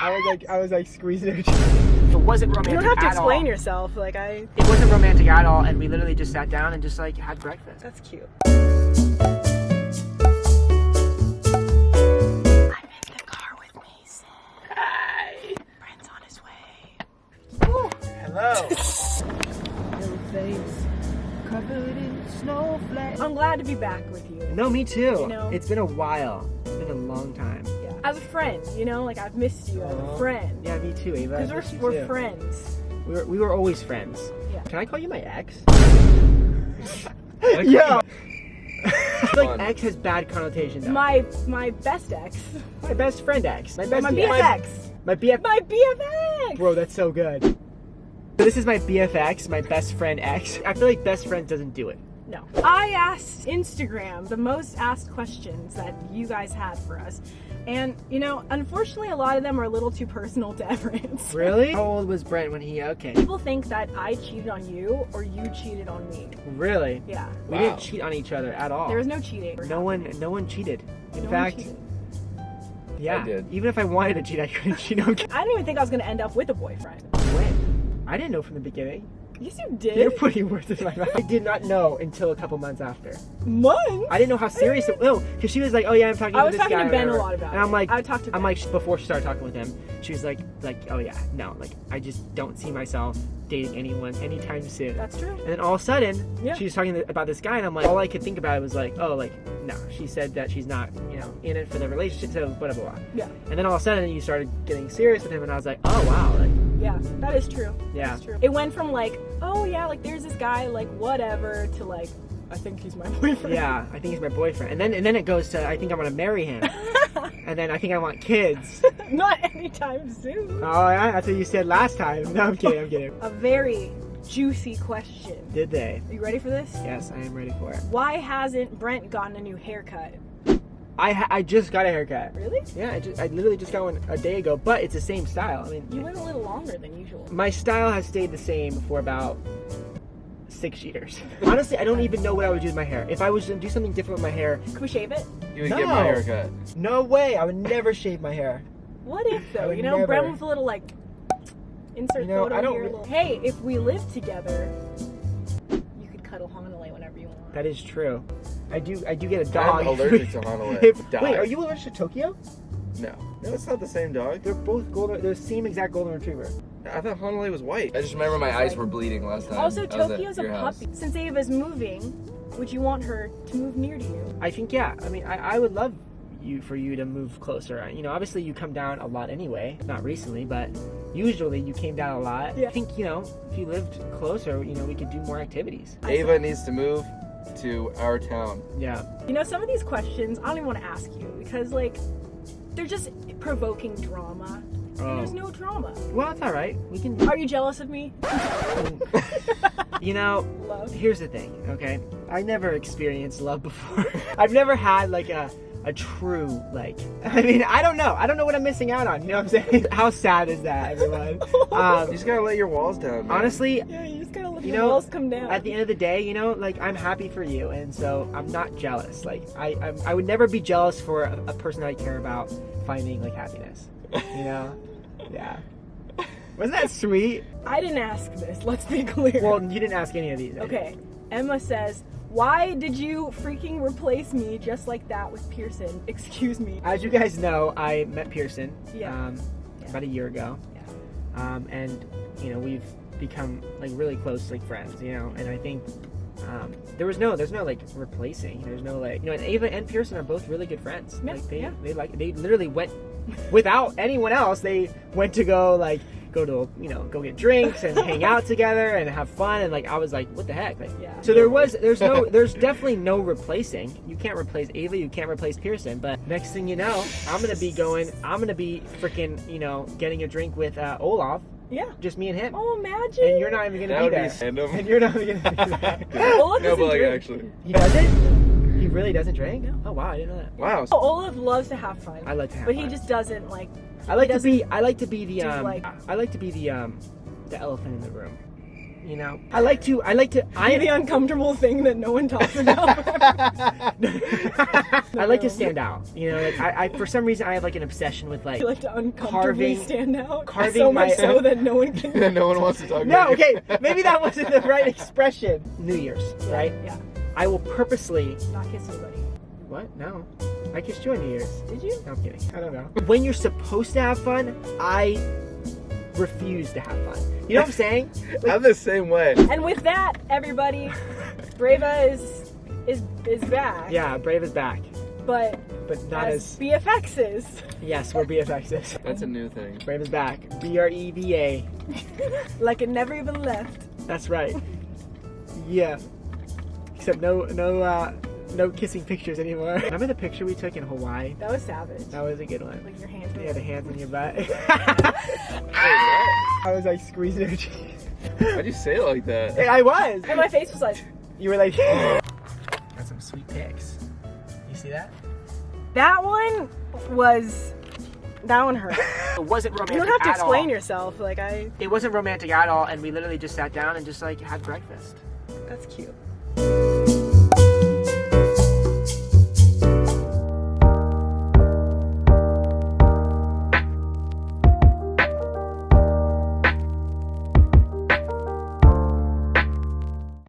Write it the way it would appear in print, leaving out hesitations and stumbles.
I was like squeezing her. It wasn't romantic. You don't have to at explain all. yourself. Like It wasn't romantic at all, and we literally just sat down and just like had breakfast. That's cute. Hello. Your face covered in snowflakes. I'm glad to be back with you. No, me too. You know? It's been a while. It's been a long time. Yeah. As a friend, you know, like I've missed you as a friend. Yeah, me too, Ava. Because we're friends. We were always friends. Yeah. Can I call you my ex? Yeah. I feel like ex has bad connotation though. My best ex. My best friend ex. My best My BFX. My BF. My BFX. Bro, that's so good. So this is my BFX, my best friend ex. I feel like best friend doesn't do it. No. I asked Instagram the most asked questions that you guys had for us. And, you know, unfortunately, a lot of them are a little too personal to ever answer. Really? How old was Brent when he, okay. People think that I cheated on you or you cheated on me. Really? Yeah. We didn't cheat on each other at all. There was no cheating. No one cheated. In fact, yeah. I did. Even if I wanted to cheat, I couldn't cheat on. I didn't even think I was going to end up with a boyfriend. When? I didn't know from the beginning. Yes, you did. You're putting words in my mouth. I did not know until a couple months after. Months? I didn't know how serious it was. No, because she was like, oh yeah, I'm talking to this guy. I was talking to Ben a whatever. lot about it. And I'm like, I would talk to Ben. I'm like, before she started talking with him, she was like, oh yeah, no, like, I just don't see myself dating anyone anytime soon. That's true. And then all of a sudden, Yeah. she was talking about this guy, and I'm like, all I could think about was like, oh, like, no, she said that she's not, you know, in it for the relationship, so blah, blah, blah. Yeah. And then all of a sudden, you started getting serious with him, and I was like, oh wow, like, Yeah, that is true. Yeah. That's true. It went from like, oh yeah, like there's this guy, like whatever, to like, I think he's my boyfriend. yeah, I think he's my boyfriend. And then it goes to, I think I'm gonna marry him. And then I think I want kids. Not anytime soon. Oh yeah, that's what you said last time. No, I'm kidding. A very juicy question. Did they? Are you ready for this? Yes, I am ready for it. Why hasn't Brent gotten a new haircut? I just got a haircut. Really? Yeah, I literally just got one a day ago, but it's the same style. I mean, You went a little longer than usual. my style has stayed the same for about 6 years. Honestly, I don't even know what I would do with my hair. If I was to do something different with my hair, Can we shave it? You would No. get my haircut. no way. I would never shave my hair. What if I though? would You know, never. Brent with a little like insert You know, photo I don't here. re- Little, hey, if we live together, you could cuddle Hanalei whenever you want. That is true. I do get a dog. I'm allergic to Hanalei. Wait, are you allergic to Tokyo? No. That's not the same dog. They're both golden. They're the same exact golden retriever. I thought Hanalei was white. I just remember my eyes were bleeding last time. Also, I was at Tokyo's a your house. puppy. Since Ava's moving, would you want her to move near to you? I think yeah. I mean, I would love for you to move closer. You know, obviously you come down a lot anyway. Not recently, but usually you came down a lot. Yeah. I think, you know, if you lived closer, you know, we could do more activities. Ava needs to move to our town. Yeah. You know, some of these questions I don't even want to ask you because, like, they're just provoking drama. And there's no drama. Well, it's all right. We can. Are you jealous of me? You know, Love. here's the thing. Okay, I never experienced love before. I've never had like a true like. I mean, I don't know what I'm missing out on. You know what I'm saying? How sad is that, everyone? You just gotta let your walls down, man. Honestly, Yeah, you just gotta let You the know, walls come down. at the end of the day, you know, like I'm happy for you, and so I'm not jealous. Like I would never be jealous for a person I care about finding like happiness. You know? Yeah. Wasn't that sweet? I didn't ask this, let's be clear. Well, you didn't ask any of these. Okay, Emma says, why did you freaking replace me just like that with Pearson? Excuse me. As you guys know, I met Pearson Yeah. about a year ago. Yeah. And, you know, we've become like really close like friends, you know, and I think there's no like replacing. There's no like, you know, and Ava and Pearson are both really good friends. Yeah, Like they literally went without anyone else. They went to go to, you know, go get drinks and hang out together and have fun, and like I was like, what the heck? Like, Yeah. so there's definitely no replacing. You can't replace Ava, you can't replace Pearson, but next thing you know, I'm gonna be freaking, you know, getting a drink with Olaf. Yeah. Just me and him. Oh, imagine. And you're not even That gonna be would there. be random. And you're not even gonna be there. Olaf No, doesn't but like drink. actually. He doesn't? He really doesn't drink? Oh wow, I didn't know that. Wow. Oh, Olaf loves to have fun. I like to have but fun. he just doesn't like. I like to be the do, like- the elephant in the room. You know, I like to. You're the uncomfortable thing that no one talks about. I like to stand out. You know, like I for some reason I have like an obsession with like You like to uncomfortably stand out. carving so much my- so that no one can. Yeah, no one wants to talk No, about you. okay, maybe that wasn't the right expression. New Year's, right? Yeah. I will purposely. Not kiss anybody. What? No, I kissed you on New Year's. Did you? No, I'm kidding. I don't know. When you're supposed to have fun, I refuse to have fun. You know what I'm saying? I'm the same way. And with that, everybody, Breva is back. Yeah, Brave is back, But not as as. BFX is. Yes, we're BFXs. That's a new thing. Brave is back. BREVA. Like it never even left. That's right. Yeah. Except no kissing pictures anymore. Remember the picture we took in Hawaii? That was savage. That was a good one. Like your hands. Yeah, the hands in your butt. Wait, what? I was like squeezing her cheek. Why'd you say it like that? I was. And my face was like. You were like. Got some sweet pics. You see that? That one hurt. It wasn't romantic. You don't have to at explain all. yourself. Like It wasn't romantic at all, and we literally just sat down and just like had breakfast. That's cute.